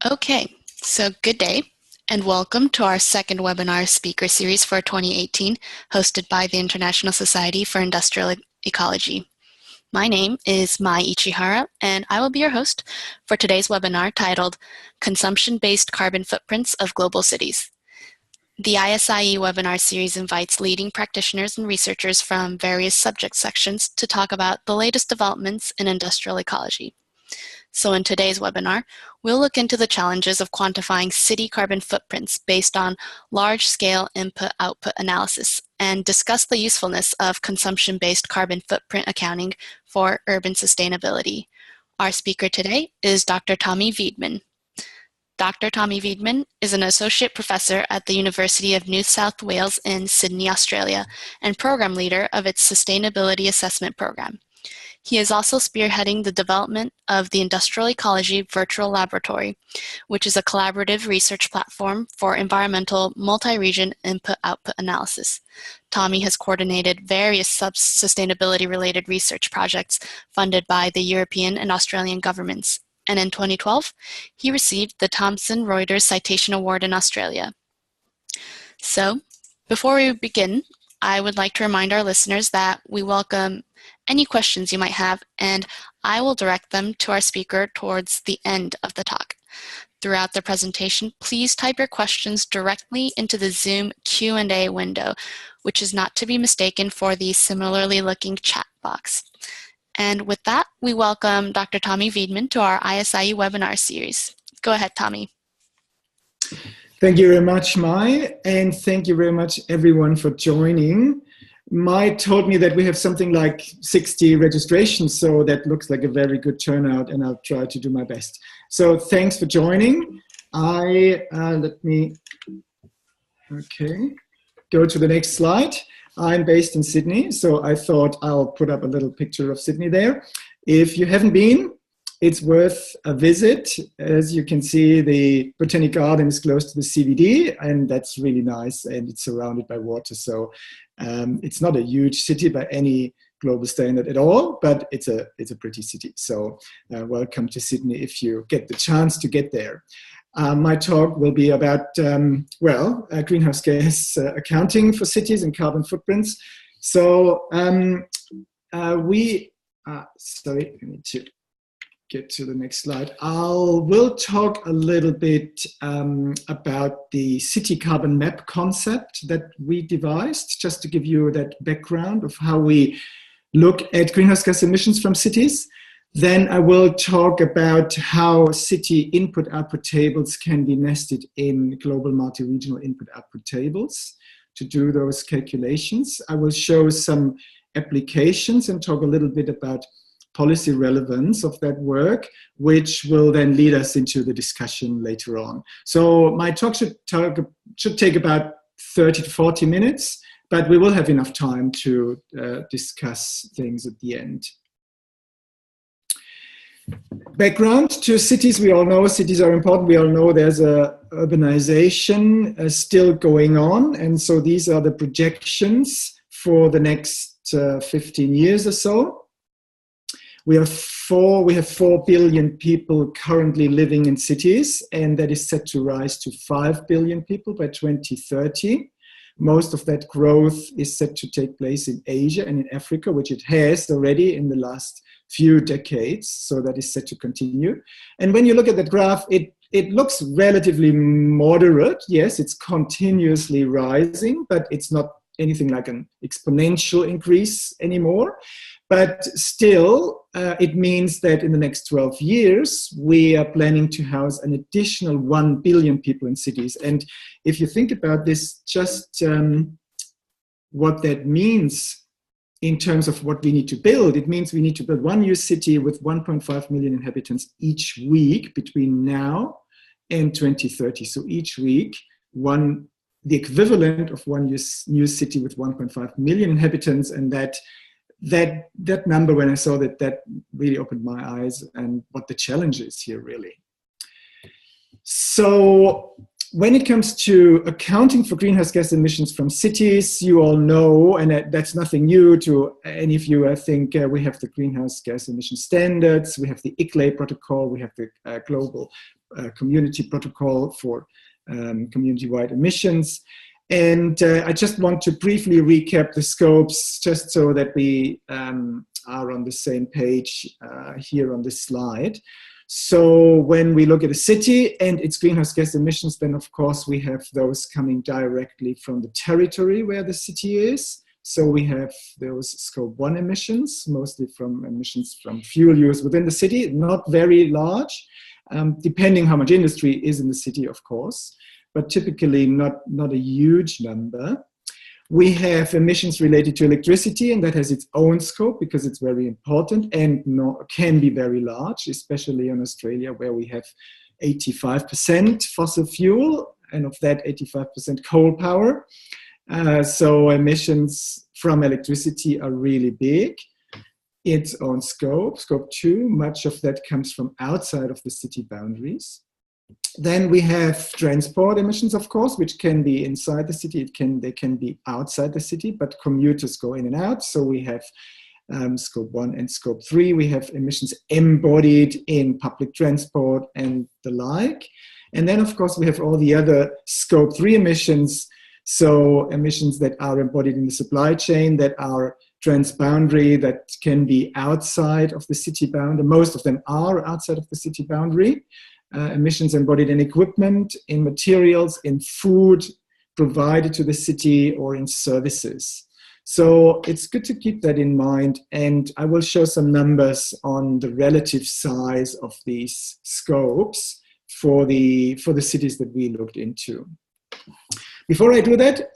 Okay, so good day and welcome to our second webinar speaker series for 2018, hosted by the International Society for Industrial Ecology. My name is Mai Ichihara, and I will be your host for today's webinar titled Consumption-Based Carbon Footprints of Global Cities. The ISIE webinar series invites leading practitioners and researchers from various subject sections to talk about the latest developments in industrial ecology. So in today's webinar, we'll look into the challenges of quantifying city carbon footprints based on large-scale input-output analysis and discuss the usefulness of consumption-based carbon footprint accounting for urban sustainability. Our speaker today is Dr. Tommy Wiedmann. Dr. Tommy Wiedmann is an associate professor at the University of New South Wales in Sydney, Australia, and program leader of its Sustainability Assessment Program. He is also spearheading the development of the Industrial Ecology Virtual Laboratory, which is a collaborative research platform for environmental multi-region input-output analysis. Tommy has coordinated various sustainability-related research projects funded by the European and Australian governments, and in 2012, he received the Thomson Reuters Citation Award in Australia. So, before we begin, I would like to remind our listeners that we welcome any questions you might have, and I will direct them to our speaker towards the end of the talk. Throughout the presentation, please type your questions directly into the Zoom Q&A window, which is not to be mistaken for the similarly looking chat box. And with that, we welcome Dr. Tommy Wiedmann to our ISIE webinar series. Go ahead, Tommy. Thank you very much, Mai, and thank you very much, everyone, for joining. Mai told me that we have something like 60 registrations, so that looks like a very good turnout, and I'll try to do my best. So thanks for joining. Let me go to the next slide. I'm based in Sydney, so I thought I'll put up a little picture of Sydney there. If you haven't been, it's worth a visit. As you can see, the Botanic Garden is close to the CBD, and that's really nice, and it's surrounded by water. So it's not a huge city by any global standard at all, but it's a pretty city. So welcome to Sydney if you get the chance to get there. My talk will be about, greenhouse gas accounting for cities and carbon footprints. So sorry, I need to get to the next slide. We'll talk a little bit about the city carbon map concept that we devised, just to give you that background of how we look at greenhouse gas emissions from cities. Then I will talk about how city input-output tables can be nested in global multi-regional input-output tables to do those calculations. I will show some applications and talk a little bit about policy relevance of that work, which will then lead us into the discussion later on. So my talk should take about 30 to 40 minutes, but we will have enough time to discuss things at the end. Background to cities. We all know cities are important. We all know there's a urbanization still going on. And so these are the projections for the next 15 years or so. We have 4 billion people currently living in cities, and that is set to rise to 5 billion people by 2030. Most of that growth is set to take place in Asia and in Africa, which it has already in the last few decades, so that is set to continue. And when you look at that graph, it looks relatively moderate. Yes, it's continuously rising, but it's not anything like an exponential increase anymore. But still, it means that in the next 12 years, we are planning to house an additional 1 billion people in cities. And if you think about this, just what that means in terms of what we need to build, it means we need to build one new city with 1.5 million inhabitants each week between now and 2030. So each week, the equivalent of one new city with 1.5 million inhabitants, and that number, when I saw that really opened my eyes and what the challenge is here, really. So when it comes to accounting for greenhouse gas emissions from cities, you all know, and that's nothing new to any of you, I think, we have the greenhouse gas emission standards, we have the ICLAI protocol, we have the global community protocol for community-wide emissions. And I just want to briefly recap the scopes just so that we are on the same page here on this slide. So when we look at a city and its greenhouse gas emissions, then of course we have those coming directly from the territory where the city is. So we have those scope 1 emissions, mostly from emissions from fuel use within the city, not very large, depending how much industry is in the city, of course, but typically not a huge number. We have emissions related to electricity, and that has its own scope because it's very important and can be very large, especially in Australia, where we have 85% fossil fuel, and of that 85% coal power. So emissions from electricity are really big. Its own scope, scope 2, much of that comes from outside of the city boundaries. Then we have transport emissions, of course, which can be inside the city. They can be outside the city, but commuters go in and out. So we have scope 1 and scope 3. We have emissions embodied in public transport and the like. And then, of course, we have all the other scope 3 emissions. So emissions that are embodied in the supply chain, that are transboundary, that can be outside of the city boundary. Most of them are outside of the city boundary. Emissions embodied in equipment, in materials, in food provided to the city, or in services. So it's good to keep that in mind, and I will show some numbers on the relative size of these scopes for the cities that we looked into. Before I do that,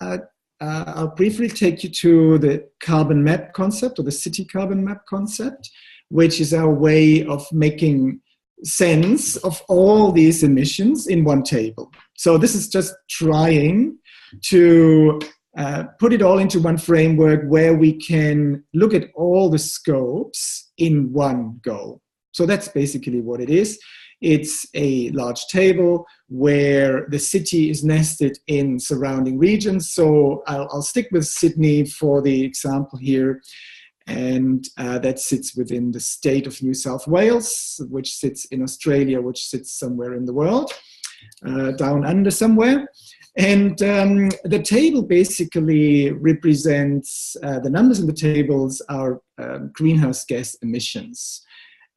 I'll briefly take you to the carbon map concept, or the city carbon map concept, which is our way of making sense of all these emissions in one table. So this is just trying to put it all into one framework where we can look at all the scopes in one go. So that's basically what it is. It's a large table where the city is nested in surrounding regions. So I'll stick with Sydney for the example here. And that sits within the state of New South Wales, which sits in Australia, which sits somewhere in the world, down under somewhere. And the table basically represents, the numbers in the tables are greenhouse gas emissions.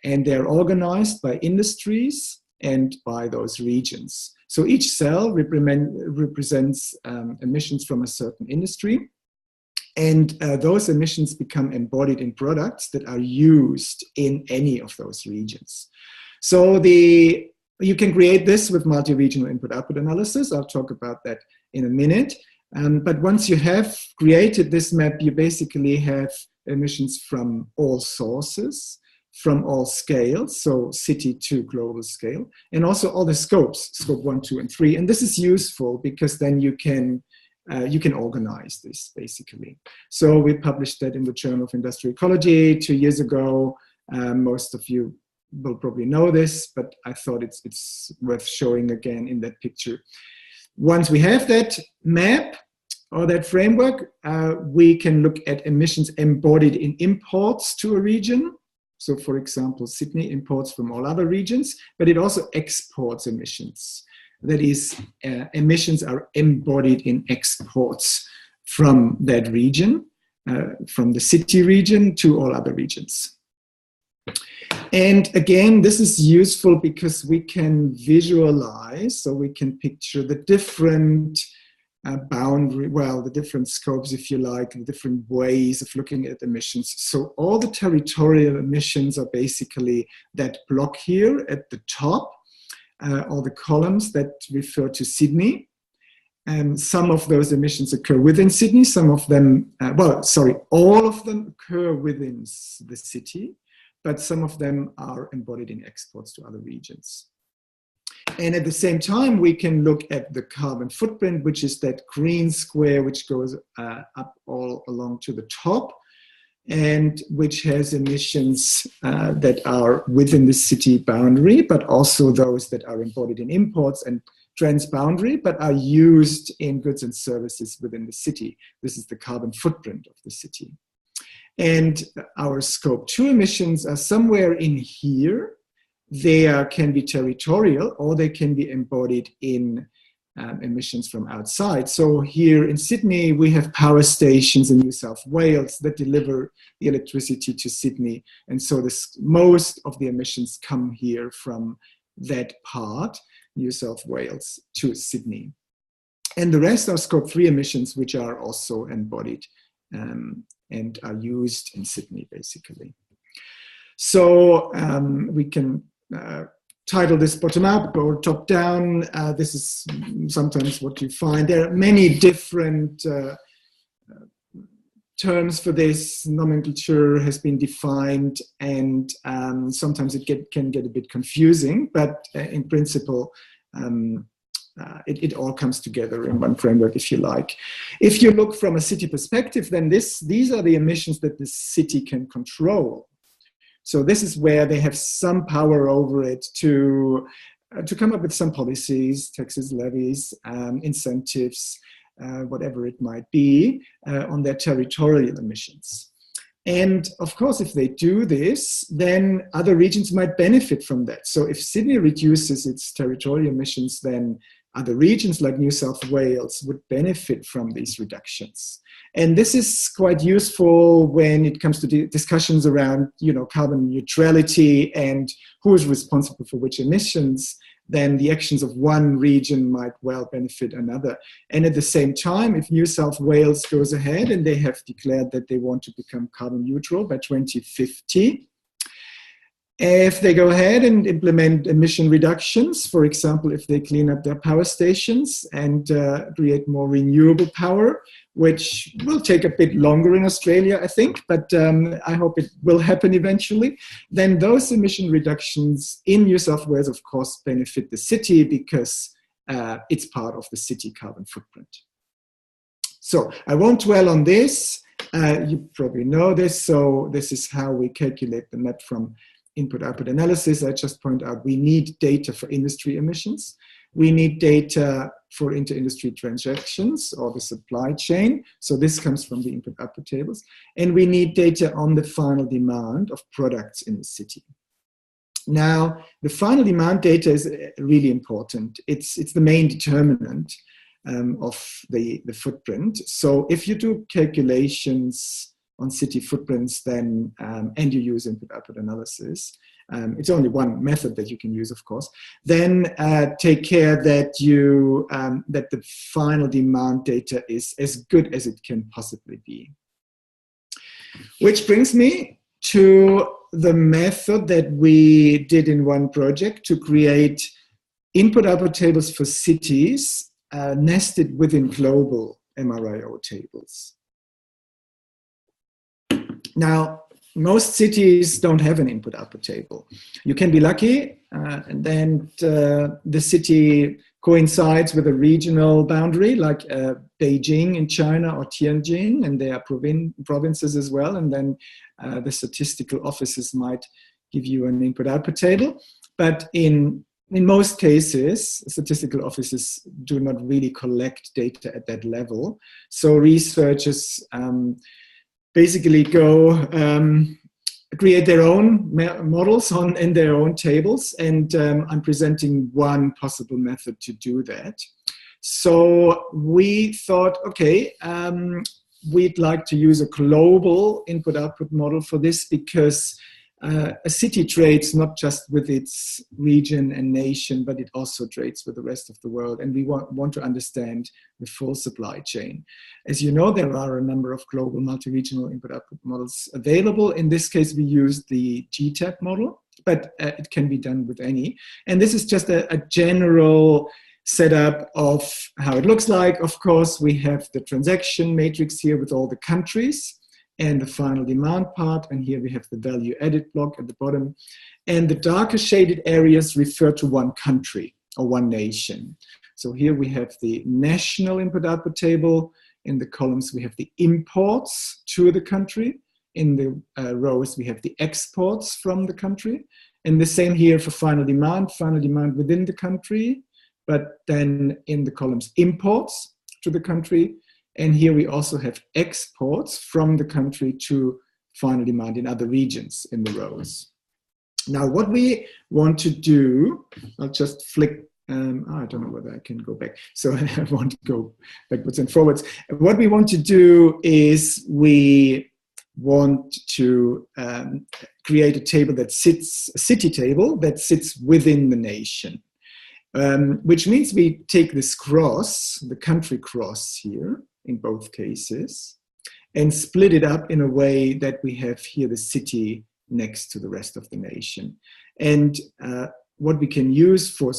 And they're organized by industries and by those regions. So each cell represents emissions from a certain industry. And those emissions become embodied in products that are used in any of those regions. So you can create this with multi-regional input-output analysis. I'll talk about that in a minute. But once you have created this map, you basically have emissions from all sources, from all scales, so city to global scale, and also all the scopes, scope 1, 2, and 3. And this is useful because then you can organize this, basically. So we published that in the Journal of Industrial Ecology 2 years ago. Most of you will probably know this, but I thought it's worth showing again in that picture. Once we have that map or that framework, we can look at emissions embodied in imports to a region. So for example, Sydney imports from all other regions, but it also exports emissions. That is, emissions are embodied in exports from that region, from the city region to all other regions. And again, this is useful because we can visualize, so we can picture the different the different scopes, if you like, the different ways of looking at emissions. So all the territorial emissions are basically that block here at the top. All the columns that refer to Sydney. And some of those emissions occur within Sydney, some of them, all of them occur within the city, but some of them are embodied in exports to other regions. And at the same time, we can look at the carbon footprint, which is that green square which goes up all along to the top, and which has emissions that are within the city boundary, but also those that are embodied in imports and transboundary, but are used in goods and services within the city. This is the carbon footprint of the city. And our scope 2 emissions are somewhere in here. they can be territorial or they can be embodied in emissions from outside. So here in Sydney, we have power stations in New South Wales that deliver the electricity to Sydney. And so most of the emissions come here from that part, New South Wales to Sydney. And the rest are Scope 3 emissions, which are also embodied and are used in Sydney, basically. So we can title this bottom-up or top-down. This is sometimes what you find. There are many different terms for this. Nomenclature has been defined, and sometimes it can get a bit confusing, but in principle, it all comes together in one framework, if you like. If you look from a city perspective, then these are the emissions that the city can control. So this is where they have some power over it to come up with some policies, taxes, levies, incentives, whatever it might be, on their territorial emissions. And of course, if they do this, then other regions might benefit from that. So if Sydney reduces its territorial emissions, then other regions like New South Wales would benefit from these reductions. And this is quite useful when it comes to discussions around, carbon neutrality and who is responsible for which emissions. Then the actions of one region might well benefit another. And at the same time, if New South Wales goes ahead and they have declared that they want to become carbon neutral by 2050, if they go ahead and implement emission reductions, for example, if they clean up their power stations and create more renewable power, which will take a bit longer in Australia, I think, but I hope it will happen eventually, then those emission reductions in New South Wales, of course, benefit the city because it's part of the city carbon footprint. So I won't dwell on this. You probably know this. So this is how we calculate the net from input-output analysis. I just point out we need data for industry emissions. We need data for inter-industry transactions or the supply chain. So this comes from the input-output tables. And we need data on the final demand of products in the city. Now, the final demand data is really important. It's the main determinant of the footprint. So if you do calculations on city footprints, then and you use input-output analysis, it's only one method that you can use, of course, then take care that that the final demand data is as good as it can possibly be. Which brings me to the method that we did in one project to create input-output tables for cities nested within global MRIO tables. Now, most cities don't have an input-output table. You can be lucky, and then the city coincides with a regional boundary, like Beijing in China or Tianjin, and they are provinces as well, and then the statistical offices might give you an input-output table. But in most cases, statistical offices do not really collect data at that level. So researchers basically go create their own models in their own tables, and I'm presenting one possible method to do that. So we thought, okay, we'd like to use a global input-output model for this because a city trades not just with its region and nation, but it also trades with the rest of the world. And we want to understand the full supply chain. As you know, there are a number of global multi-regional input-output models available. In this case, we used the GTAP model, but it can be done with any. And this is just a general setup of how it looks like. Of course, we have the transaction matrix here with all the countries and the final demand part, and here we have the value added block at the bottom. And the darker shaded areas refer to one country or one nation. So here we have the national input-output table. In the columns, we have the imports to the country. In the rows, we have the exports from the country. And the same here for final demand within the country, but then in the columns, imports to the country. And here we also have exports from the country to final demand in other regions in the rows. Now, what we want to do, I'll just flick, I don't know whether I can go back. So I want to go backwards and forwards. What we want to do is we want to create a table that sits, a city table that sits within the nation. Which means we take this cross, the country cross here, in both cases, and split it up in a way that we have here the city next to the rest of the nation. And what we can use for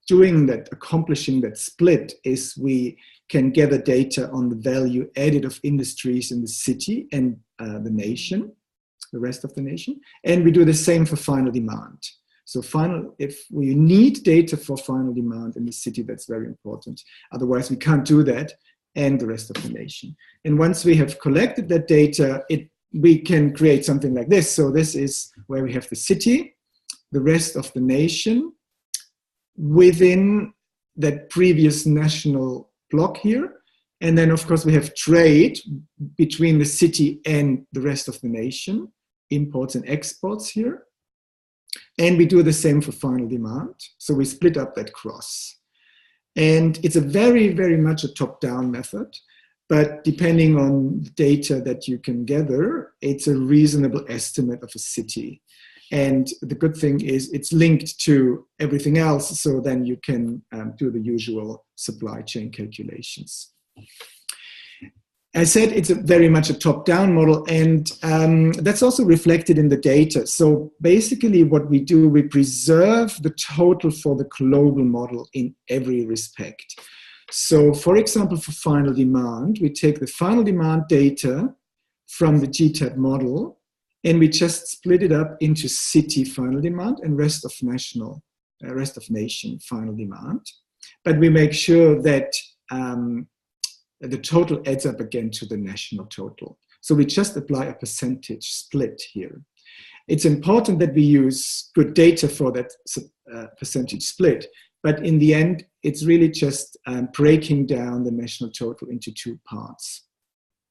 doing that, accomplishing that split, is we can gather data on the value added of industries in the city and the nation, the rest of the nation. And we do the same for final demand. So if we need data for final demand in the city, that's very important. Otherwise, we can't do that, and the rest of the nation. And once we have collected that data, we can create something like this. So this is where we have the city, the rest of the nation, within that previous national block here. And then, of course, we have trade between the city and the rest of the nation, imports and exports here. And we do the same for final demand. So we split up that cross. And it's a very, very much a top-down method. But depending on the data that you can gather, it's a reasonable estimate of a city. And the good thing is it's linked to everything else. So then you can do the usual supply chain calculations. I said it's very much a top-down model, and that's also reflected in the data. So basically what we do, we preserve the total for the global model in every respect. So for example, for final demand, we take the final demand data from the GTAP model, and we just split it up into city final demand and rest of nation final demand. But we make sure that the total adds up again to the national total. So we just apply a percentage split here. It's important that we use good data for that percentage split, but in the end, it's really just breaking down the national total into two parts.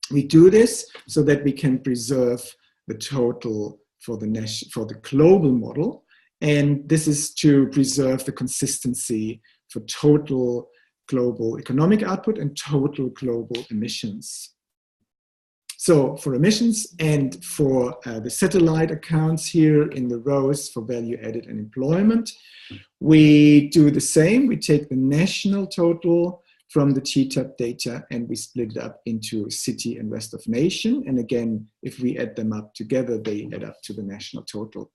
We do this so that we can preserve the total for the global model, and this is to preserve the consistency for total global economic output and total global emissions. So for emissions and for the satellite accounts here in the rows for value added and employment, we do the same. We take the national total from the GTAP data and we split it up into city and rest of nation. And again, if we add them up together, they add up to the national total.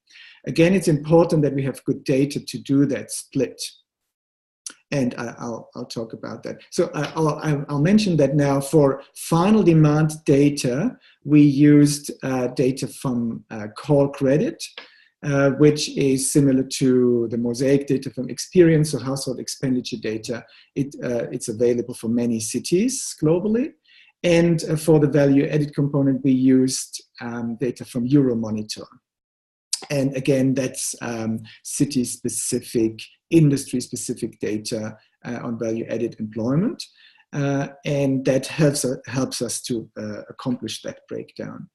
Again, it's important that we have good data to do that split. And I'll talk about that. So I'll mention that now. For final demand data, we used data from call credit, which is similar to the mosaic data from experience or household expenditure data. It's available for many cities globally. And for the value added component, we used data from Euromonitor. And again, that's city-specific, industry-specific data on value-added employment. And that helps us to accomplish that breakdown.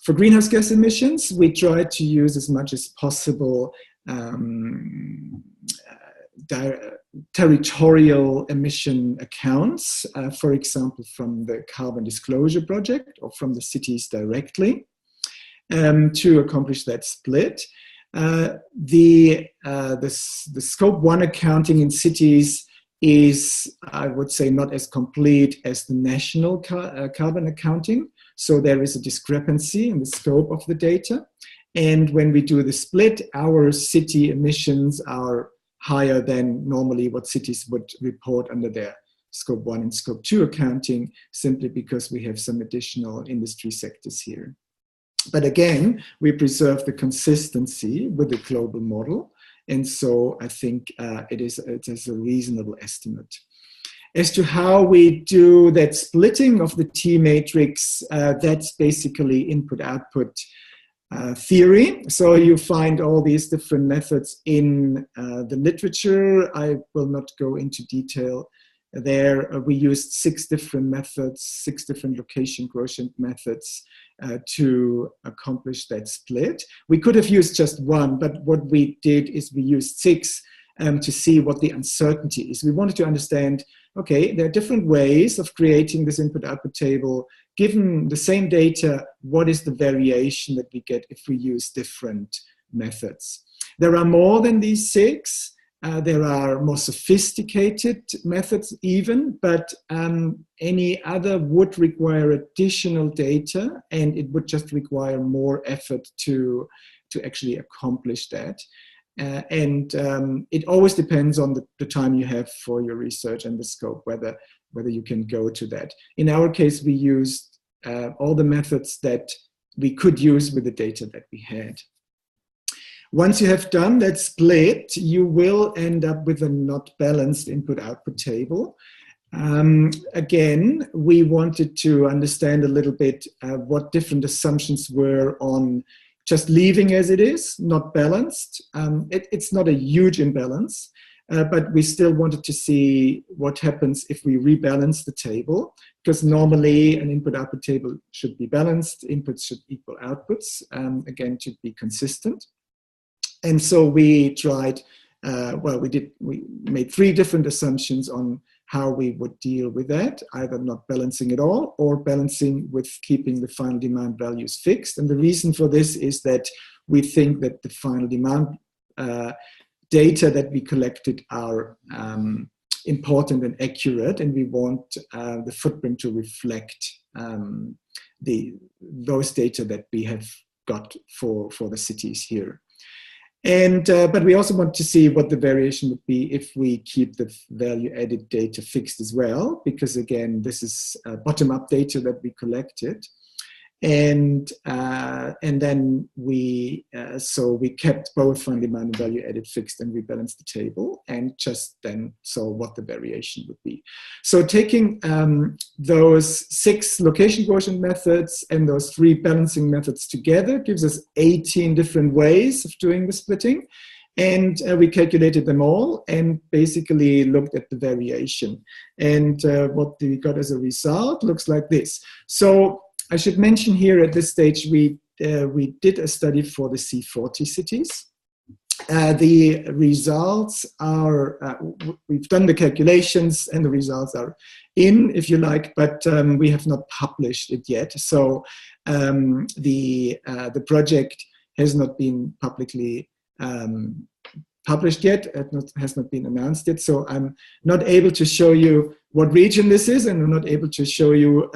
For greenhouse gas emissions, we try to use as much as possible territorial emission accounts, for example, from the Carbon Disclosure Project or from the cities directly. To accomplish that split. The scope 1 accounting in cities is, I would say, not as complete as the national carbon accounting. So there is a discrepancy in the scope of the data. And when we do the split, our city emissions are higher than normally what cities would report under their scope 1 and scope 2 accounting, simply because we have some additional industry sectors here. But again, we preserve the consistency with the global model. And so I think it is a reasonable estimate. As to how we do that splitting of the T matrix, that's basically input-output theory. So you find all these different methods in the literature. I will not go into detail there we used 6 different methods, 6 different location quotient methods to accomplish that split. We could have used just one, but what we did is we used 6 to see what the uncertainty is. We wanted to understand, okay, there are different ways of creating this input-output table. Given the same data, what is the variation that we get if we use different methods? There are more than these 6. There are more sophisticated methods even, but any other would require additional data, and it would just require more effort to actually accomplish that. It always depends on the time you have for your research and the scope, whether you can go to that. In our case, we used all the methods that we could use with the data that we had. Once you have done that split, you will end up with a not balanced input-output table. Again, we wanted to understand a little bit what different assumptions were on just leaving as it is, not balanced. It's not a huge imbalance, but we still wanted to see what happens if we rebalance the table, because normally an input-output table should be balanced, inputs should equal outputs, again, to be consistent. And so we tried, we made 3 different assumptions on how we would deal with that, either not balancing at all or balancing with keeping the final demand values fixed. And the reason for this is that we think that the final demand data that we collected are important and accurate, and we want the footprint to reflect those data that we have got for the cities here. But we also want to see what the variation would be if we keep the value-added data fixed as well, because again, this is bottom-up data that we collected. And then we kept both final demand and value-added fixed, and rebalanced the table, and just then saw what the variation would be. So taking those 6 location quotient methods and those 3 balancing methods together gives us 18 different ways of doing the splitting. And we calculated them all and basically looked at the variation. And what we got as a result looks like this. So I should mention here at this stage, we did a study for the C40 cities. The results are, we've done the calculations and the results are in, if you like, but we have not published it yet. So the project has not been publicly published yet, has not been announced yet. So I'm not able to show you what region this is, and I'm not able to show you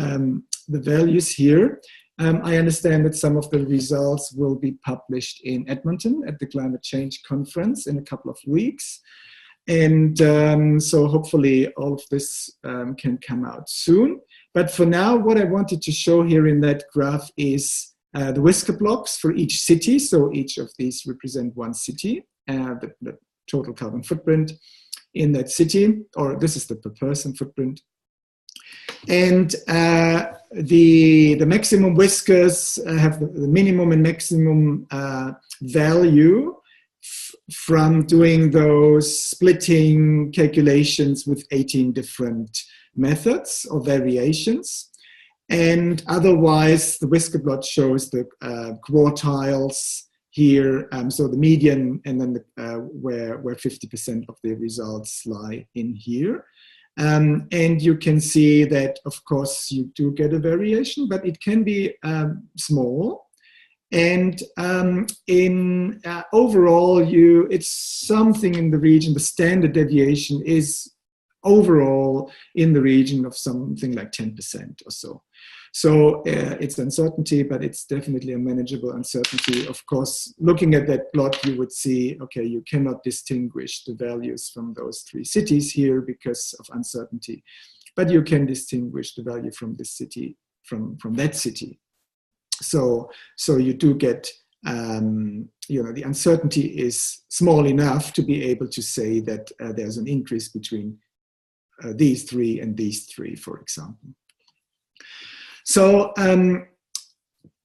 the values here. I understand that some of the results will be published in Edmonton at the Climate Change Conference in a couple of weeks. And so hopefully all of this can come out soon. But for now, what I wanted to show here in that graph is the whisker blocks for each city. So each of these represent one city, the total carbon footprint in that city, or this is the per person footprint. And the maximum whiskers have the minimum and maximum value from doing those splitting calculations with 18 different methods or variations. And otherwise, the whisker plot shows the quartiles here, so the median, and then where 50% of the results lie in here. And you can see that, of course, you do get a variation, but it can be small. And overall, it's something in the region. The standard deviation is overall in the region of something like 10% or so. So it's uncertainty, but it's definitely a manageable uncertainty. Of course, looking at that plot, you would see, okay, you cannot distinguish the values from those 3 cities here because of uncertainty, but you can distinguish the value from this city, from that city. So you do get, the uncertainty is small enough to be able to say that there's an increase between these 3 and these 3, for example. So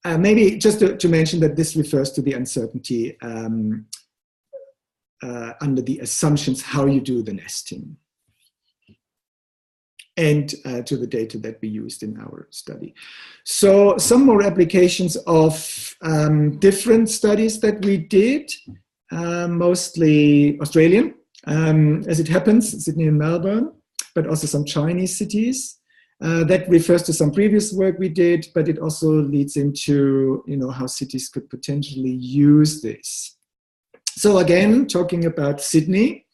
maybe just to mention that this refers to the uncertainty under the assumptions how you do the nesting. and to the data that we used in our study. So some more applications of different studies that we did, mostly Australian, as it happens, Sydney and Melbourne, but also some Chinese cities. That refers to some previous work we did, but it also leads into how cities could potentially use this. So again, talking about Sydney,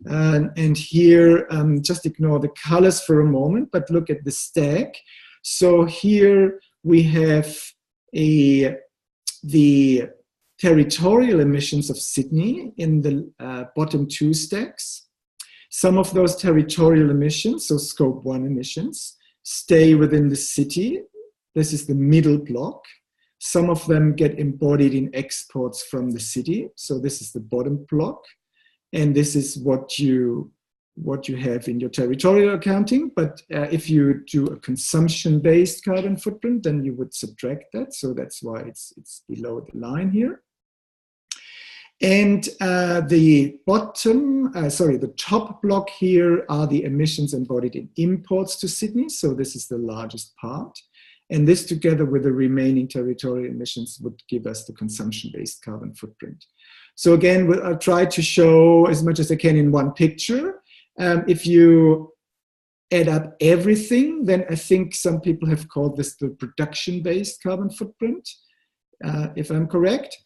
and here, just ignore the colors for a moment, but look at the stack. So here we have the territorial emissions of Sydney in the bottom two stacks. Some of those territorial emissions, so scope 1 emissions, stay within the city. This is the middle block. Some of them get embodied in exports from the city. So this is the bottom block. And this is what you have in your territorial accounting. But if you do a consumption-based carbon footprint, then you would subtract that. So that's why it's below the line here. And the top block here are the emissions embodied in imports to Sydney. So this is the largest part. And this together with the remaining territorial emissions would give us the consumption-based carbon footprint. So again, I'll try to show as much as I can in one picture. If you add up everything, then I think some people have called this the production-based carbon footprint, if I'm correct.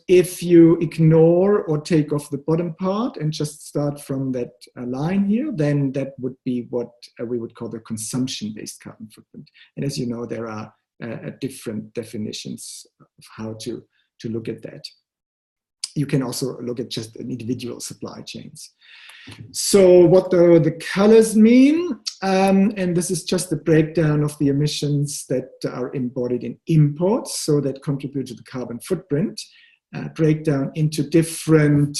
If you ignore or take off the bottom part and just start from that line here, then that would be what we would call the consumption-based carbon footprint. And as you know, there are different definitions of how to look at that. You can also look at just individual supply chains. So what do the colors mean? And this is just a breakdown of the emissions that are embodied in imports, so that contribute to the carbon footprint. Breakdown into different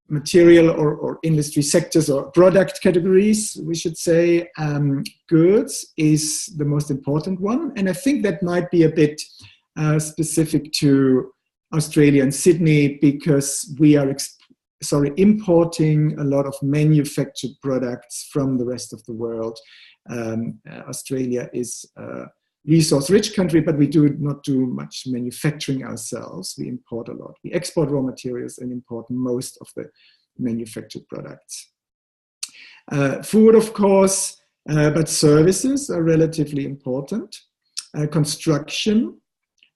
material or industry sectors or product categories, we should say. Goods is the most important one. And I think that might be a bit specific to Australia and Sydney, because we are importing a lot of manufactured products from the rest of the world. Australia is a resource-rich country, but we do not do much manufacturing ourselves. We import a lot. We export raw materials and import most of the manufactured products. Food, of course, but services are relatively important. Construction,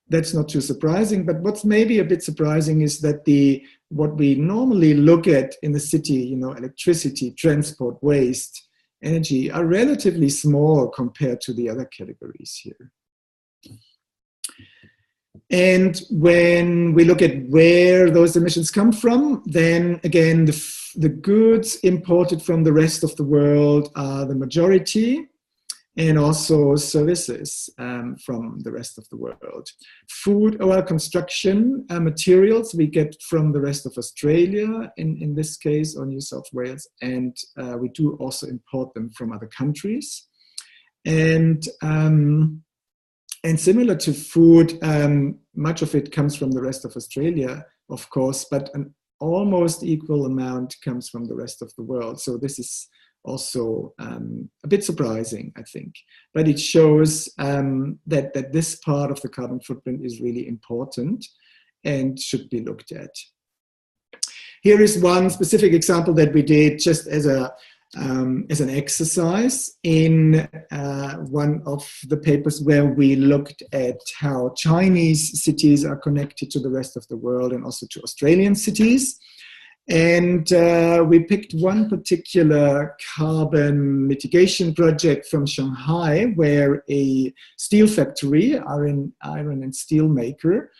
that's not too surprising, but what's maybe a bit surprising is that what we normally look at in the city, electricity, transport, waste, energy, are relatively small compared to the other categories here. And when we look at where those emissions come from, then again, the goods imported from the rest of the world are the majority, and also services from the rest of the world. Food, construction materials we get from the rest of Australia, in this case, or New South Wales, and we do also import them from other countries. And similar to food, much of it comes from the rest of Australia, of course, but an almost equal amount comes from the rest of the world. So this is also a bit surprising, I think. But it shows that this part of the carbon footprint is really important and should be looked at. Here is one specific example that we did just as an exercise in one of the papers where we looked at how Chinese cities are connected to the rest of the world and also to Australian cities. And we picked one particular carbon mitigation project from Shanghai, where a steel factory, iron and steel maker,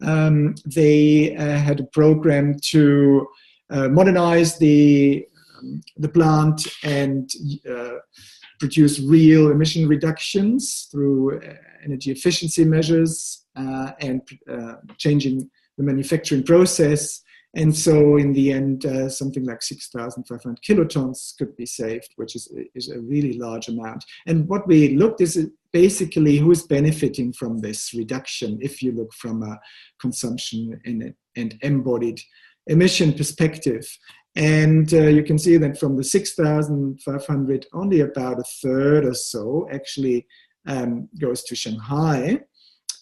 they had a program to modernize the plant and produce real emission reductions through energy efficiency measures and changing the manufacturing process. And so in the end, something like 6,500 kilotons could be saved, which is a really large amount. And what we looked is basically who's benefiting from this reduction, if you look from a consumption and embodied emission perspective. And you can see that from the 6,500, only about a third or so actually goes to Shanghai.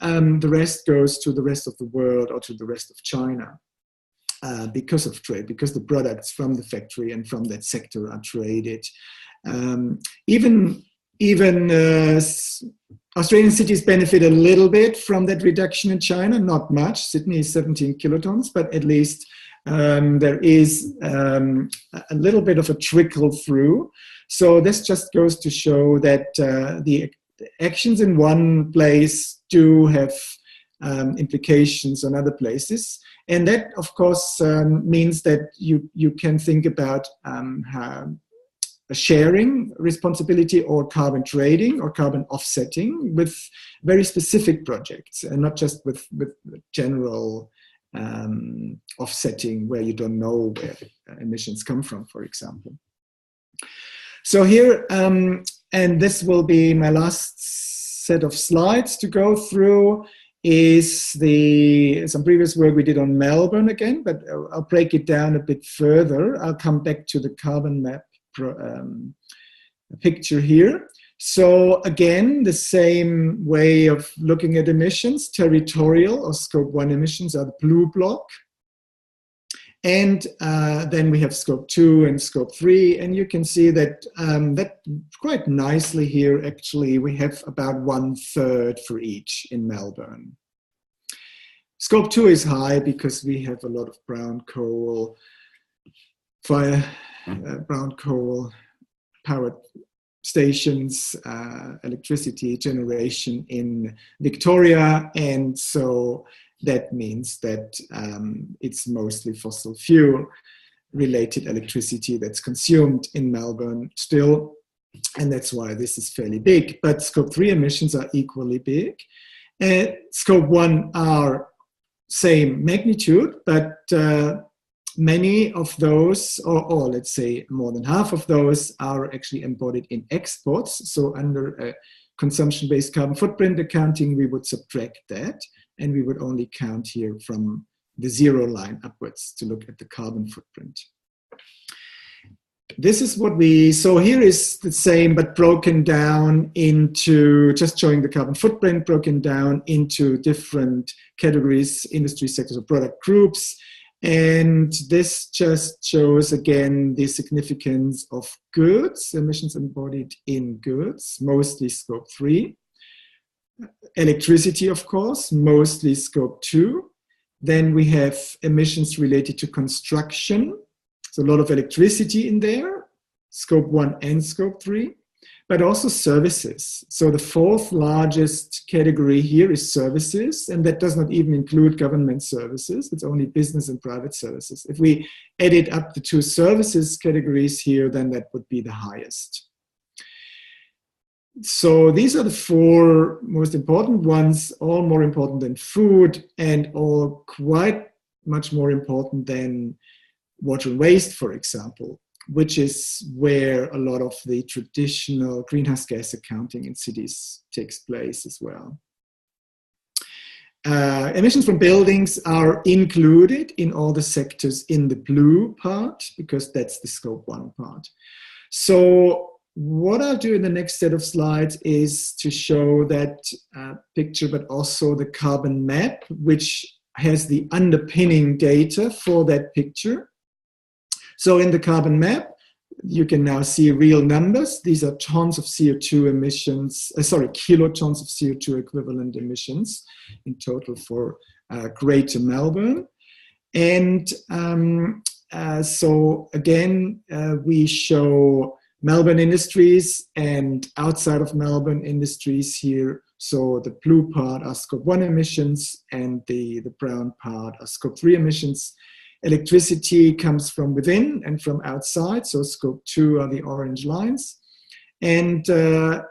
The rest goes to the rest of the world or to the rest of China because of trade, because the products from the factory and from that sector are traded. Even Australian cities benefit a little bit from that reduction in China, not much. Sydney is 17 kilotons, but at least there is a little bit of a trickle through. So this just goes to show that the actions in one place do have implications on other places. And that, of course, means that you can think about a sharing responsibility or carbon trading or carbon offsetting with very specific projects and not just with general offsetting where you don't know where emissions come from, for example. So here, and this will be my last set of slides to go through, is some previous work we did on Melbourne again, but I'll break it down a bit further. I'll come back to the carbon map picture here. So again, the same way of looking at emissions, territorial or scope 1 emissions are the blue block. And then we have scope 2 and scope 3. And you can see that that quite nicely here, actually, we have about 1/3 for each in Melbourne. Scope 2 is high because we have a lot of brown coal powered stations, electricity generation in Victoria, and so that means that it's mostly fossil fuel related electricity that's consumed in Melbourne still, and that's why this is fairly big. But scope 3 emissions are equally big. Scope 1 are same magnitude, but many of those, or let's say more than half of those, are actually embodied in exports. So under a consumption-based carbon footprint accounting, we would subtract that, and we would only count here from the zero line upwards to look at the carbon footprint. This is what so here is the same, but broken down into, just showing the carbon footprint, broken down into different categories, industry sectors or product groups. And this just shows again the significance of goods, emissions embodied in goods, mostly scope 3. Electricity, of course, mostly scope 2. Then we have emissions related to construction. So a lot of electricity in there, scope 1 and scope 3, but also services. So the fourth largest category here is services, and that does not even include government services. It's only business and private services. If we added up the two services categories here, then that would be the highest. So these are the four most important ones, all more important than food and all quite much more important than water and waste, for example, which is where a lot of the traditional greenhouse gas accounting in cities takes place as well. Emissions from buildings are included in all the sectors in the blue part, because that's the scope 1 part. So what I'll do in the next set of slides is to show that picture, but also the carbon map, which has the underpinning data for that picture. So in the carbon map, you can now see real numbers. These are tons of CO2 emissions, kilotons of CO2 equivalent emissions in total for Greater Melbourne. And so again, we show Melbourne industries and outside of Melbourne industries here. So the blue part are scope 1 emissions and the brown part are scope 3 emissions. Electricity comes from within and from outside, so scope 2 are the orange lines. And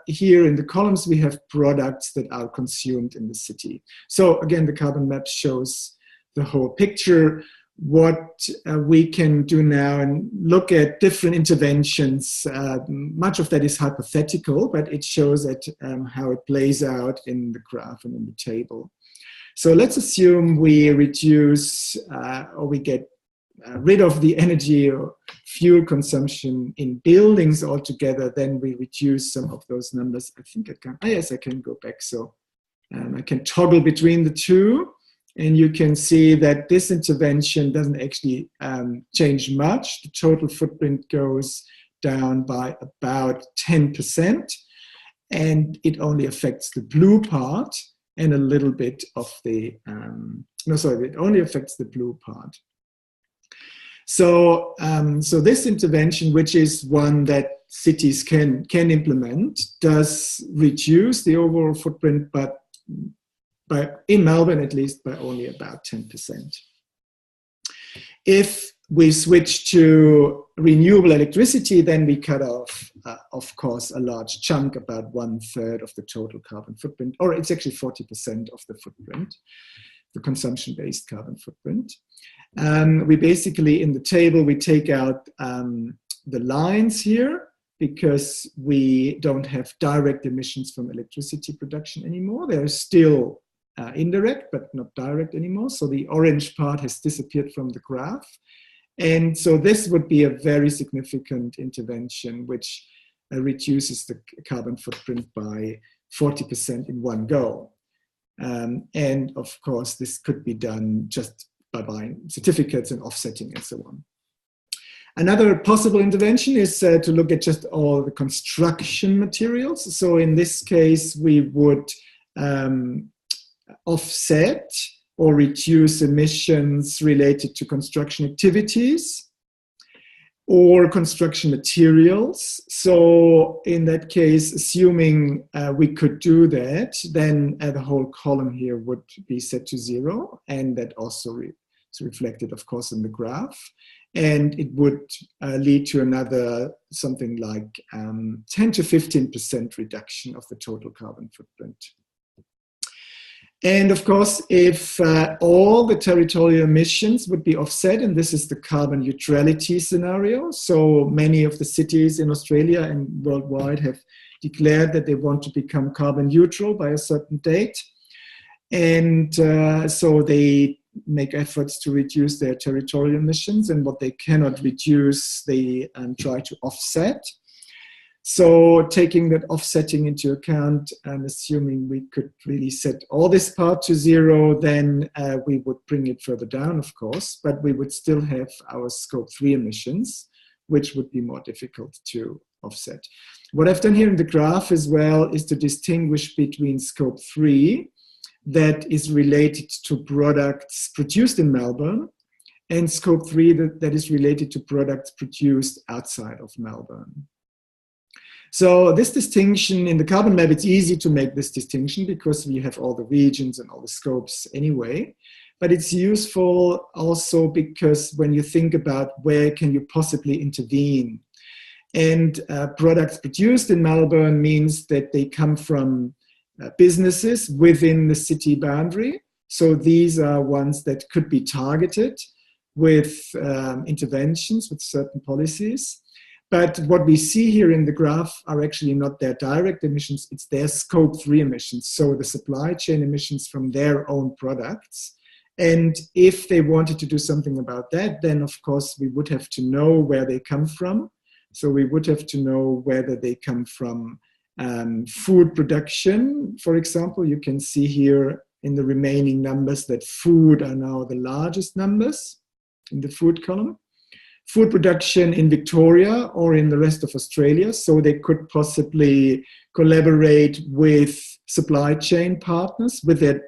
here in the columns, we have products that are consumed in the city. So again, the carbon map shows the whole picture, what we can do now and look at different interventions. Much of that is hypothetical, but it shows that, how it plays out in the graph and in the table. So let's assume we reduce or we get rid of the energy or fuel consumption in buildings altogether, then we reduce some of those numbers. I think I can, yes, I can go back. So I can toggle between the two, and you can see that this intervention doesn't actually change much. The total footprint goes down by about 10%, and it only affects the blue part and a little bit of the, it only affects the blue part. So, so this intervention, which is one that cities can implement, does reduce the overall footprint, but in Melbourne at least, by only about 10%. If we switch to renewable electricity, then we cut off, of course, a large chunk, about 1/3 of the total carbon footprint, or it's actually 40% of the footprint, the consumption-based carbon footprint. We basically, in the table, we take out the lines here because we don't have direct emissions from electricity production anymore. They're still indirect, but not direct anymore. So the orange part has disappeared from the graph. And so this would be a very significant intervention, which reduces the carbon footprint by 40% in one go. And of course, this could be done just by buying certificates and offsetting and so on. Another possible intervention is to look at just all the construction materials. So in this case, we would offset or reduce emissions related to construction activities or construction materials. So in that case, assuming we could do that, then the whole column here would be set to 0, and that also is reflected, of course, in the graph. And it would lead to another something like 10 to 15% reduction of the total carbon footprint. And of course, if all the territorial emissions would be offset, and this is the carbon neutrality scenario, so many of the cities in Australia and worldwide have declared that they want to become carbon neutral by a certain date. And so they make efforts to reduce their territorial emissions, and what they cannot reduce, they try to offset. So taking that offsetting into account and assuming we could really set all this part to 0, then we would bring it further down, of course, but we would still have our scope 3 emissions, which would be more difficult to offset. What I've done here in the graph as well is to distinguish between scope 3 that is related to products produced in Melbourne and scope 3 that is related to products produced outside of Melbourne. So this distinction in the Carbon Lab, it's easy to make this distinction because we have all the regions and all the scopes anyway. But it's useful also because when you think about where can you possibly intervene, and products produced in Melbourne means that they come from businesses within the city boundary. So these are ones that could be targeted with interventions, with certain policies. But what we see here in the graph are actually not their direct emissions, it's their scope 3 emissions, so the supply chain emissions from their own products. And if they wanted to do something about that, then of course we would have to know where they come from. So we would have to know whether they come from food production. For example, you can see here in the remaining numbers that food are now the largest numbers in the food column. Food production in Victoria or in the rest of Australia, so they could possibly collaborate with supply chain partners, with their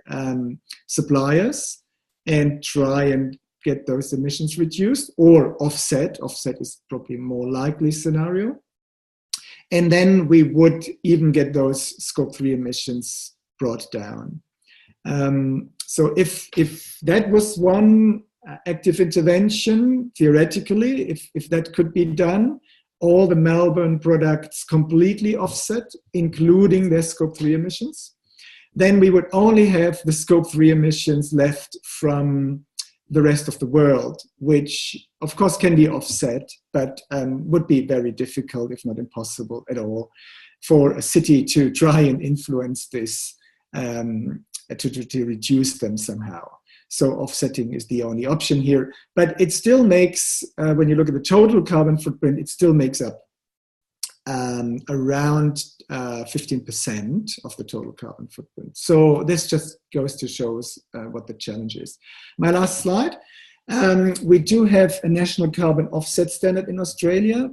suppliers, and try and get those emissions reduced, or offset. Offset is probably a more likely scenario. And then we would even get those scope 3 emissions brought down. So if that was one active intervention, theoretically, if that could be done, all the Melbourne products completely offset, including their scope 3 emissions, then we would only have the scope 3 emissions left from the rest of the world, which of course can be offset, but would be very difficult, if not impossible at all, for a city to try and influence this, to reduce them somehow. So offsetting is the only option here. But it still makes, when you look at the total carbon footprint, it still makes up around 15% of the total carbon footprint. So this just goes to show us what the challenge is. My last slide. We do have a national carbon offset standard in Australia.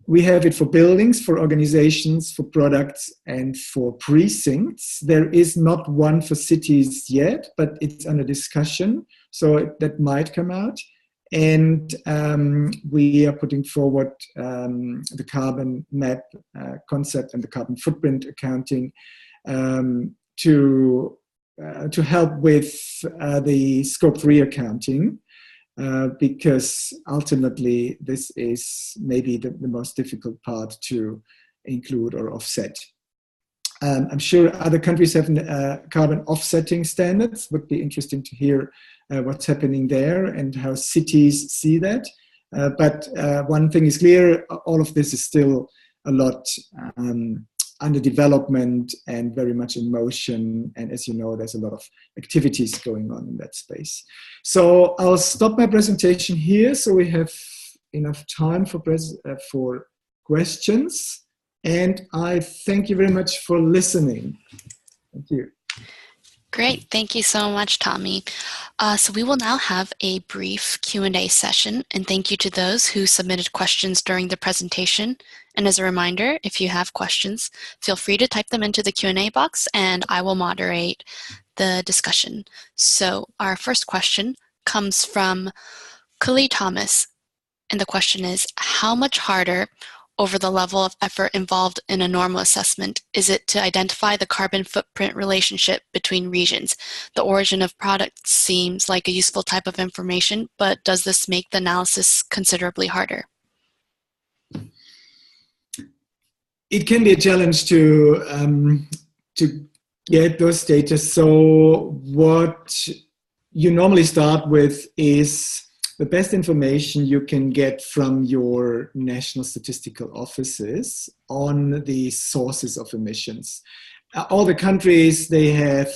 We have it for buildings, for organizations, for products, and for precincts. There is not one for cities yet, but it's under discussion, so that might come out. And we are putting forward the carbon map concept and the carbon footprint accounting to help with the Scope 3 accounting, because ultimately this is maybe the most difficult part to include or offset. I'm sure other countries have carbon offsetting standards. Would be interesting to hear what's happening there and how cities see that. But one thing is clear, all of this is still a lot under development and very much in motion. And as you know, there's a lot of activities going on in that space. So I'll stop my presentation here so we have enough time for questions. And I thank you very much for listening. Thank you. Great. Thank you so much, Tommy. So we will now have a brief Q&A session, and thank you to those who submitted questions during the presentation. And as a reminder, if you have questions, feel free to type them into the Q&A box and I will moderate the discussion. So our first question comes from Cully Thomas, and the question is, how much harder over the level of effort involved in a normal assessment is it to identify the carbon footprint relationship between regions? The origin of products seems like a useful type of information, but does this make the analysis considerably harder? It can be a challenge to get those data. So what you normally start with is the best information you can get from your national statistical offices on the sources of emissions. All the countries, they have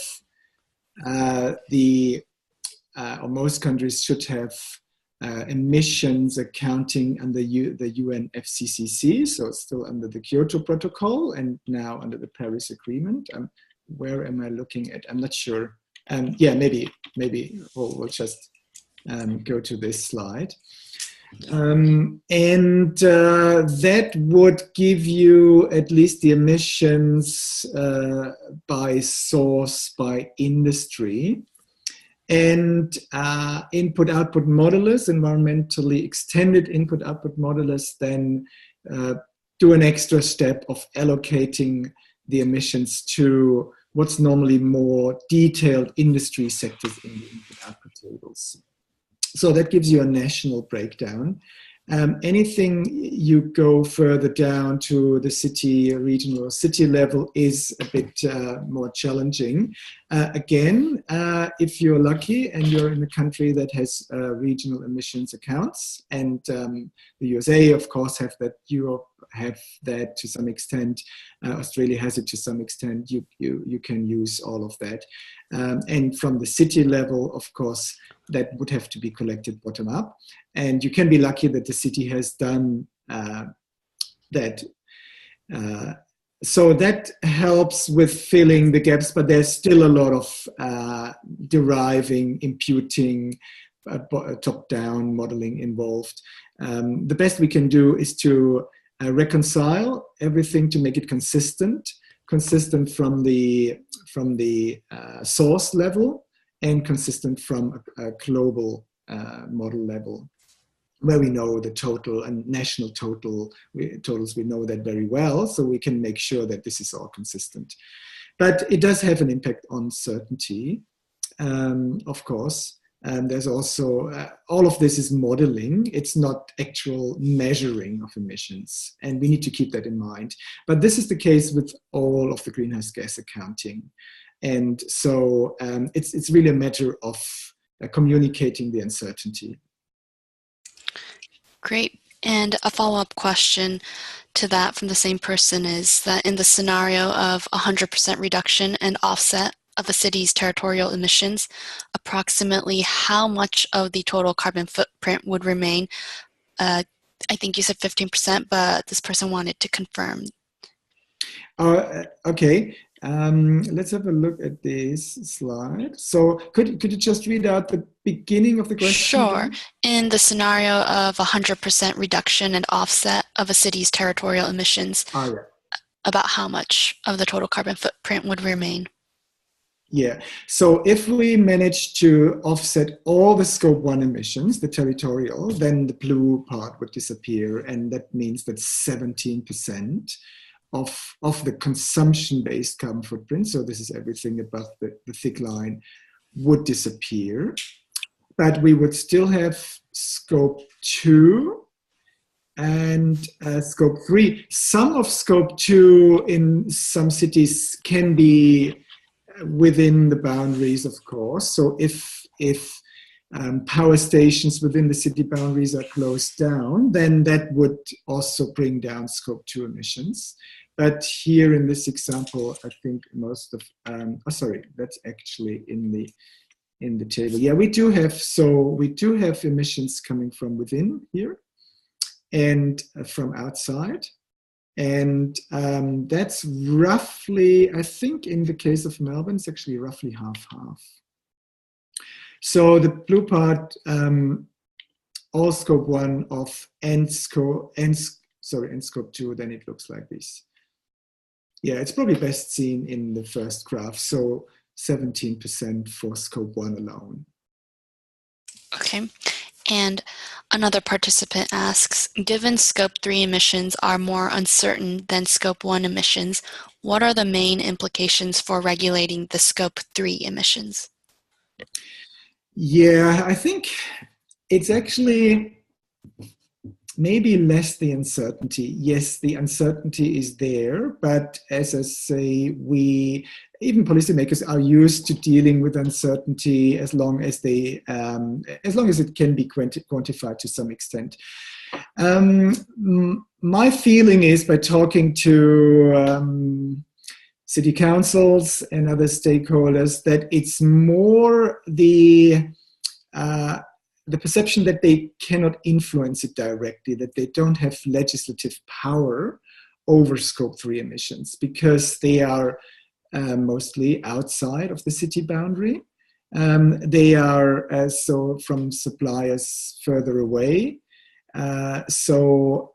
or most countries should have emissions accounting under the UNFCCC, so it's still under the Kyoto Protocol and now under the Paris Agreement. Where am I looking at? I'm not sure. Yeah, maybe we'll just go to this slide. That would give you at least the emissions by source, by industry. And input-output modelers, environmentally extended input-output modelers, then do an extra step of allocating the emissions to what's normally more detailed industry sectors in the input-output tables. So that gives you a national breakdown. Anything you go further down to the city, regional or city level is a bit more challenging. Again, if you're lucky and you're in a country that has regional emissions accounts, and the USA, of course, have that, Europe have that to some extent, Australia has it to some extent, you can use all of that. And from the city level, of course, that would have to be collected bottom up. And you can be lucky that the city has done that. So that helps with filling the gaps, but there's still a lot of deriving, imputing, top-down modeling involved. The best we can do is to reconcile everything to make it consistent from the source level, and consistent from a global model level, where we know the total and national totals, we know that very well, so we can make sure that this is all consistent. But it does have an impact on certainty, of course. There's also, all of this is modeling, it's not actual measuring of emissions, and we need to keep that in mind. But this is the case with all of the greenhouse gas accounting. And so it's really a matter of communicating the uncertainty. Great. And a follow-up question to that from the same person is that in the scenario of 100% reduction and offset of a city's territorial emissions, approximately how much of the total carbon footprint would remain? I think you said 15%, but this person wanted to confirm. Okay. Let's have a look at this slide. So could you just read out the beginning of the question? Sure. Again? In the scenario of 100% reduction and offset of a city's territorial emissions, about how much of the total carbon footprint would remain? Yeah. So if we manage to offset all the scope 1 emissions, the territorial, then the blue part would disappear. And that means that 17% of the consumption-based carbon footprint, so this is everything above the thick line, would disappear. But we would still have scope 2 and scope 3. Some of scope 2 in some cities can be within the boundaries, of course. So if power stations within the city boundaries are closed down, then that would also bring down scope 2 emissions. But here in this example, I think most of, that's actually in the table. Yeah, we do have emissions coming from within here and from outside. And that's roughly, I think in the case of Melbourne, it's actually roughly half-half. So the blue part, all scope 1 of and scope 2, then it looks like this. Yeah, it's probably best seen in the first graph. So 17% for scope 1 alone. Okay. And another participant asks, given scope 3 emissions are more uncertain than scope 1 emissions, what are the main implications for regulating the scope 3 emissions? Yeah, I think it's actually maybe less the uncertainty. Yes, the uncertainty is there, but as I say, even policymakers are used to dealing with uncertainty as long as it can be quantified to some extent. My feeling is, by talking to city councils and other stakeholders, that it's more the perception that they cannot influence it directly, that they don't have legislative power over scope 3 emissions because they are mostly outside of the city boundary. They are so from suppliers further away. So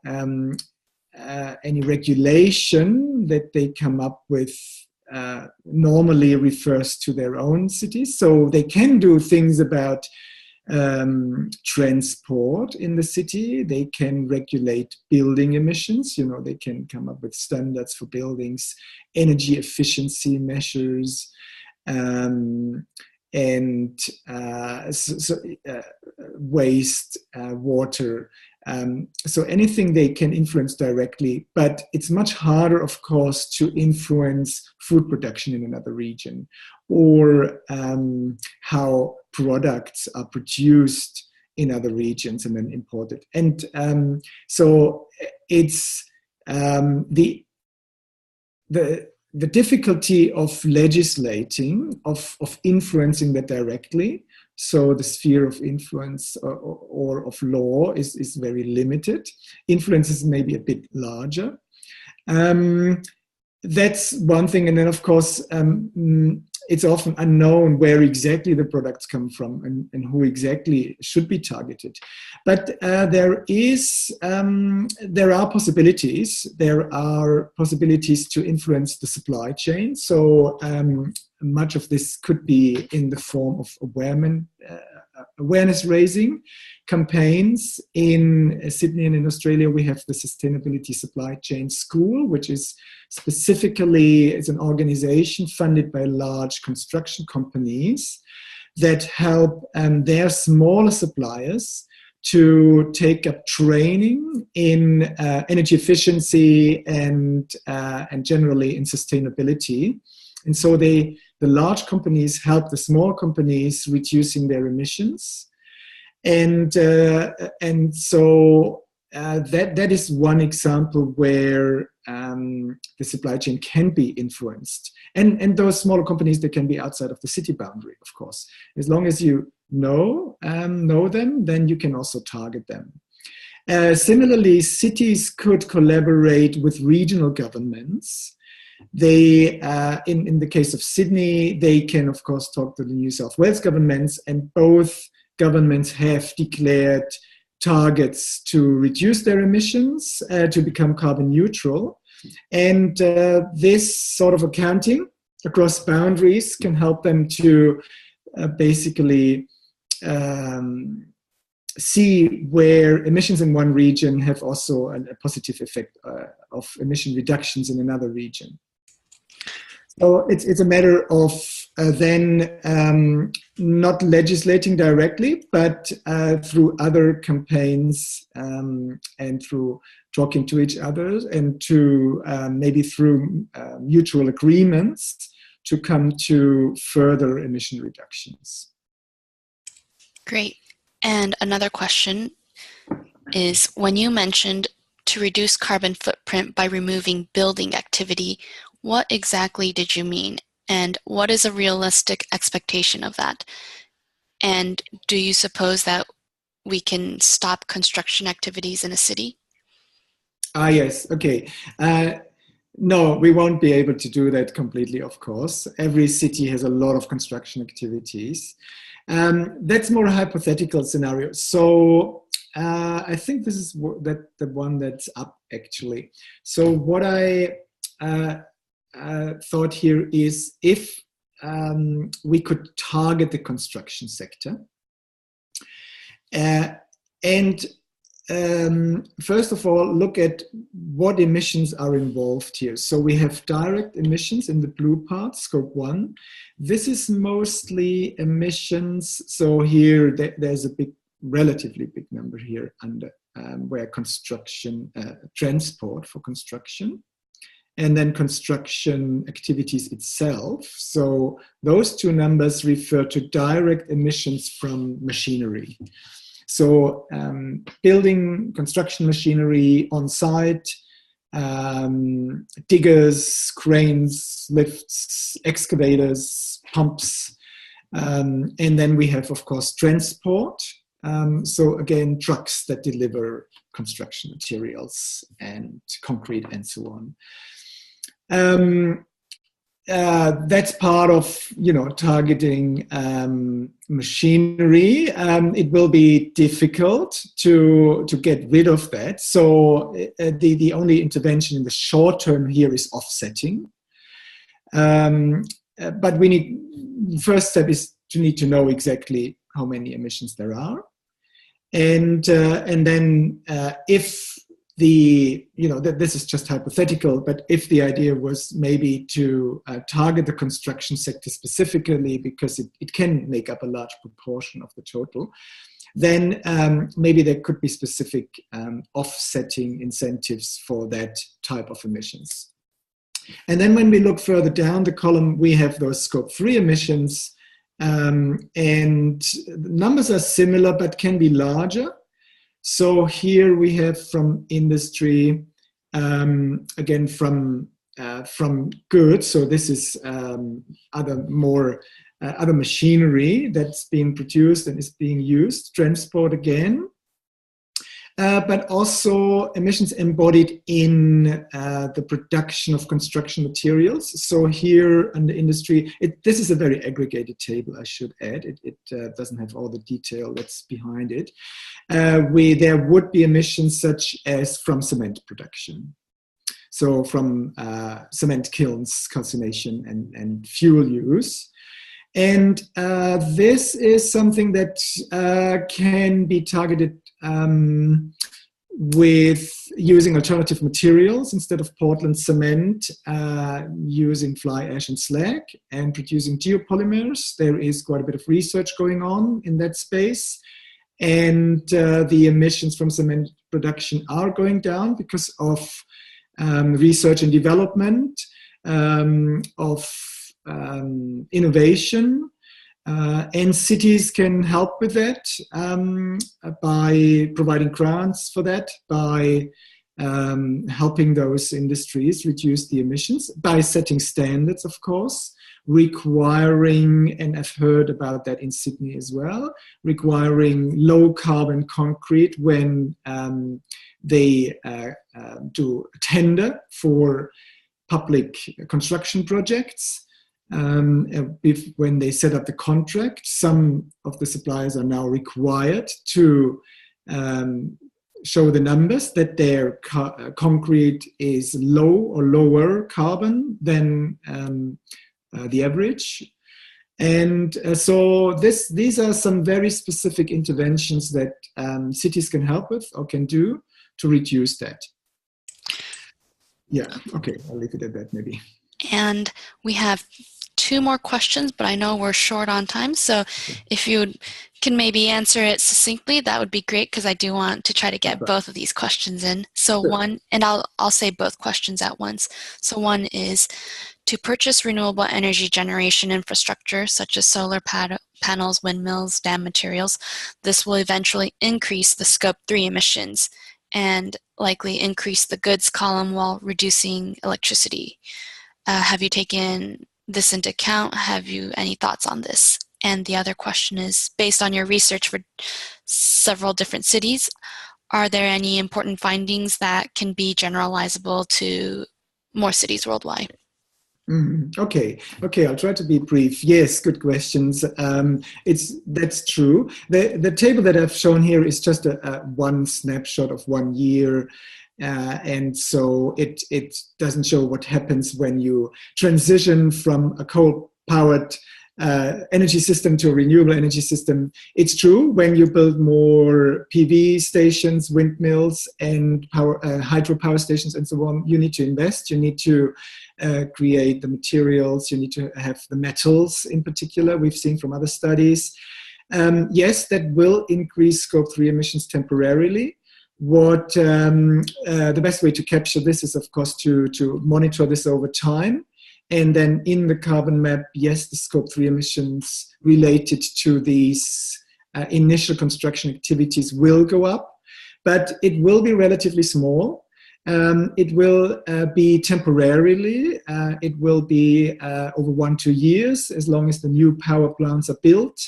any regulation that they come up with normally refers to their own cities. So they can do things about transport in the city. They can regulate building emissions. They can come up with standards for buildings, energy efficiency measures, waste, water. So anything they can influence directly, but it's much harder, of course, to influence food production in another region, or how products are produced in other regions and then imported. And so it's the difficulty of legislating, of influencing that directly. So the sphere of influence or of law is very limited. Influence is maybe a bit larger. That's one thing. And then, of course, it's often unknown where exactly the products come from and who exactly should be targeted. But there are possibilities. There are possibilities to influence the supply chain. So much of this could be in the form of awareness raising campaigns. In Sydney and in Australia, we have the Sustainability Supply Chain School, which is it's an organization funded by large construction companies that help their smaller suppliers to take up training in energy efficiency and generally in sustainability. And so the large companies help the small companies reducing their emissions. And so that is one example where the supply chain can be influenced. And those smaller companies, they can be outside of the city boundary, of course. As long as you know them, then you can also target them. Similarly, cities could collaborate with regional governments. They, in the case of Sydney, they can, of course, talk to the New South Wales governments, and both governments have declared targets to reduce their emissions, to become carbon neutral. And this sort of accounting across boundaries can help them to basically see where emissions in one region have also a positive effect of emission reductions in another region. So it's a matter of then not legislating directly, but through other campaigns and through talking to each other, and to maybe through mutual agreements to come to further emission reductions. Great. And another question is, when you mentioned to reduce carbon footprint by removing building activity, what exactly did you mean? And what is a realistic expectation of that? And do you suppose that we can stop construction activities in a city? Yes, okay. No, we won't be able to do that completely, of course. Every city has a lot of construction activities. That's more a hypothetical scenario. So I think this is the one that's up, actually. So what I thought here is, if we could target the construction sector, and first of all, look at what emissions are involved here. So we have direct emissions in the blue part, scope 1. This is mostly emissions. So here there's a relatively big number here under where construction, transport for construction, and then construction activities itself. So those two numbers refer to direct emissions from machinery. So building construction machinery on site, diggers, cranes, lifts, excavators, pumps, and then we have, of course, transport. So again, trucks that deliver construction materials and concrete and so on. That's part of, targeting machinery. It will be difficult to get rid of that. So the only intervention in the short term here is offsetting. But first step is to need to know exactly how many emissions there are, and then if this is just hypothetical, but if the idea was maybe to target the construction sector specifically because it can make up a large proportion of the total, then maybe there could be specific offsetting incentives for that type of emissions. And then when we look further down the column, we have those scope 3 emissions, and the numbers are similar but can be larger. So here we have from industry, again from goods. So this is other machinery that's being produced and is being used. Transport again, but also emissions embodied in the production of construction materials. So here in the industry, this is a very aggregated table, I should add. It doesn't have all the detail that's behind it. There would be emissions such as from cement production. So from cement kilns, calcination, and fuel use. And this is something that can be targeted with using alternative materials instead of Portland cement, using fly ash and slag, and producing geopolymers. There is quite a bit of research going on in that space. And the emissions from cement production are going down because of research and development, of innovation, And cities can help with that by providing grants for that, by helping those industries reduce the emissions, by setting standards, of course, requiring, and I've heard about that in Sydney as well, requiring low carbon concrete when they do tender for public construction projects. When they set up the contract, some of the suppliers are now required to show the numbers that their concrete is low or lower carbon than the average. And so these are some very specific interventions that cities can help with or can do to reduce that. Yeah, okay, I'll leave it at that maybe. And we have 2 more questions, but I know we're short on time. So if you can maybe answer it succinctly, that would be great, because I do want to try to get both of these questions in. So one, and I'll say both questions at once. So one is, to purchase renewable energy generation infrastructure, such as solar panels, windmills, dam materials, this will eventually increase the Scope 3 emissions and likely increase the goods column while reducing electricity. Have you taken this into account? Have you any thoughts on this? And the other question is, based on your research for several different cities, are there any important findings that can be generalizable to more cities worldwide? Okay, I'll try to be brief. Yes, good questions. That's true. The table that I've shown here is just a one snapshot of 1 year. And so it doesn't show what happens when you transition from a coal-powered energy system to a renewable energy system. It's true, when you build more PV stations, windmills, and hydropower stations and so on, you need to invest, you need to create the materials, you need to have the metals in particular, we've seen from other studies. Yes, that will increase Scope 3 emissions temporarily. What the best way to capture this is, of course, to monitor this over time. And then in the carbon map, yes, the Scope 3 emissions related to these initial construction activities will go up, but it will be relatively small. It will be temporarily. It will be over 1-2 years, as long as the new power plants are built.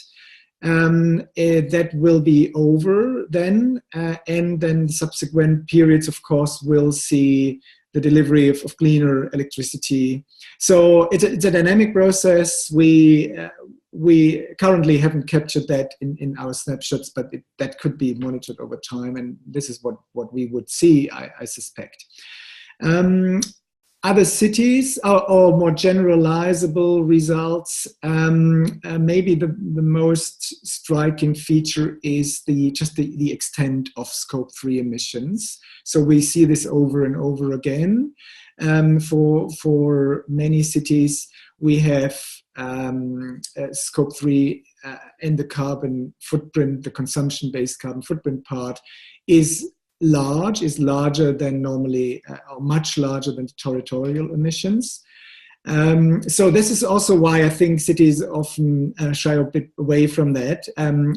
That will be over then, and then subsequent periods, of course, will see the delivery of cleaner electricity. So it's a dynamic process. We currently haven't captured that in our snapshots, but that could be monitored over time, and this is what we would see, I suspect. Other cities or more generalizable results, maybe the most striking feature is just the extent of Scope 3 emissions. So we see this over and over again. For many cities, we have Scope 3 and the carbon footprint, the consumption-based carbon footprint part is larger than normally, or much larger than territorial emissions. So this is also why I think cities often shy a bit away from that.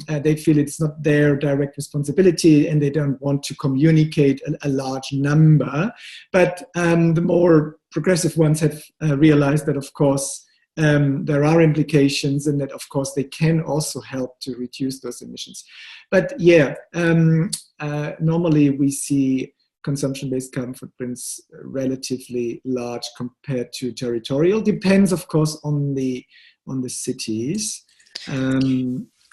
They feel it's not their direct responsibility and they don't want to communicate a large number. But the more progressive ones have realized that, of course, there are implications and that, of course, they can also help to reduce those emissions. But yeah, normally we see consumption-based carbon footprints relatively large compared to territorial. Depends, of course, on the cities.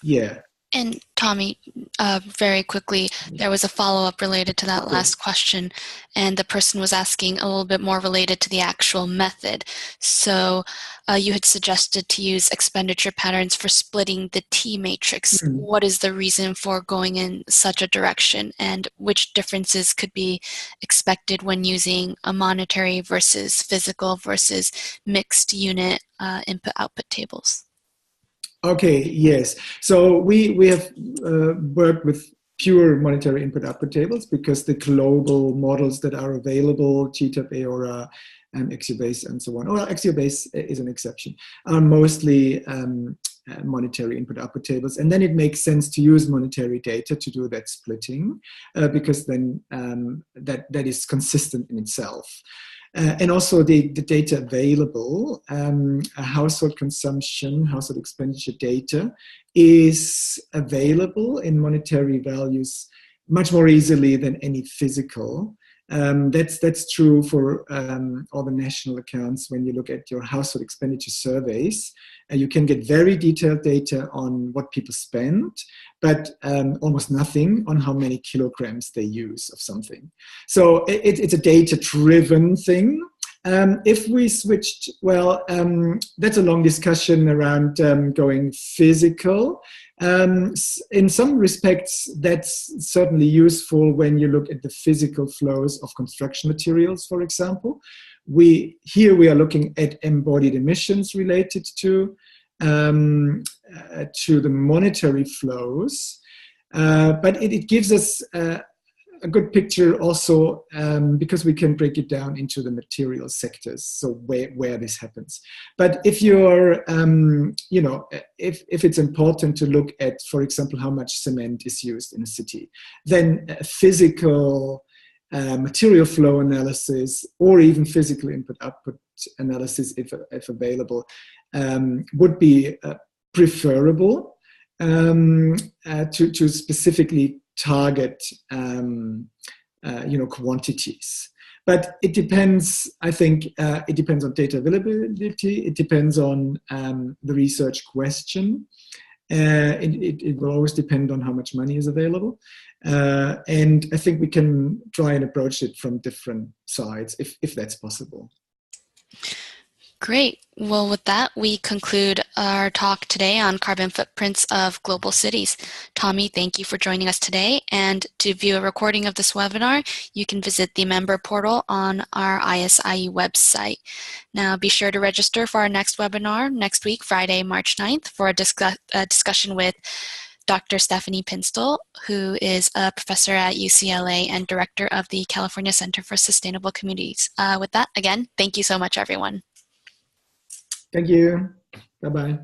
Yeah. And Tommy, very quickly, there was a follow-up related to that last question, and the person was asking a little bit more related to the actual method. So you had suggested to use expenditure patterns for splitting the T matrix. What is the reason for going in such a direction, and which differences could be expected when using a monetary versus physical versus mixed unit input-output tables? Okay, yes. So we have worked with pure monetary input-output tables because the global models that are available, GTAP, AORA, and Axiobase, and so on, or Axiobase is an exception, are mostly monetary input-output tables. And then it makes sense to use monetary data to do that splitting, because then that is consistent in itself. And also the data available, household consumption, household expenditure data is available in monetary values much more easily than any physical. That's true for all the national accounts. When you look at your household expenditure surveys, you can get very detailed data on what people spend, but almost nothing on how many kilograms they use of something. So it's a data-driven thing. If we switched, well, that's a long discussion around going physical. In some respects, that's certainly useful when you look at the physical flows of construction materials, for example. Here we are looking at embodied emissions related to the monetary flows, but it gives us a good picture also, because we can break it down into the material sectors, so where this happens. But if you're, if it's important to look at, for example, how much cement is used in a city, then physical material flow analysis, or even physical input-output analysis, if available, would be preferable to specifically target quantities. But it depends, I think, it depends on data availability, it depends on the research question, it will always depend on how much money is available. And I think we can try and approach it from different sides, if that's possible. Great. Well, with that, we conclude our talk today on carbon footprints of global cities. Tommy, thank you for joining us today. And to view a recording of this webinar, you can visit the member portal on our ISIE website. Now, be sure to register for our next webinar next week, Friday, March 9th, for a discussion with Dr. Stephanie Pinstall, who is a professor at UCLA and director of the California Center for Sustainable Communities. With that, again, thank you so much, everyone. Thank you. Bye-bye.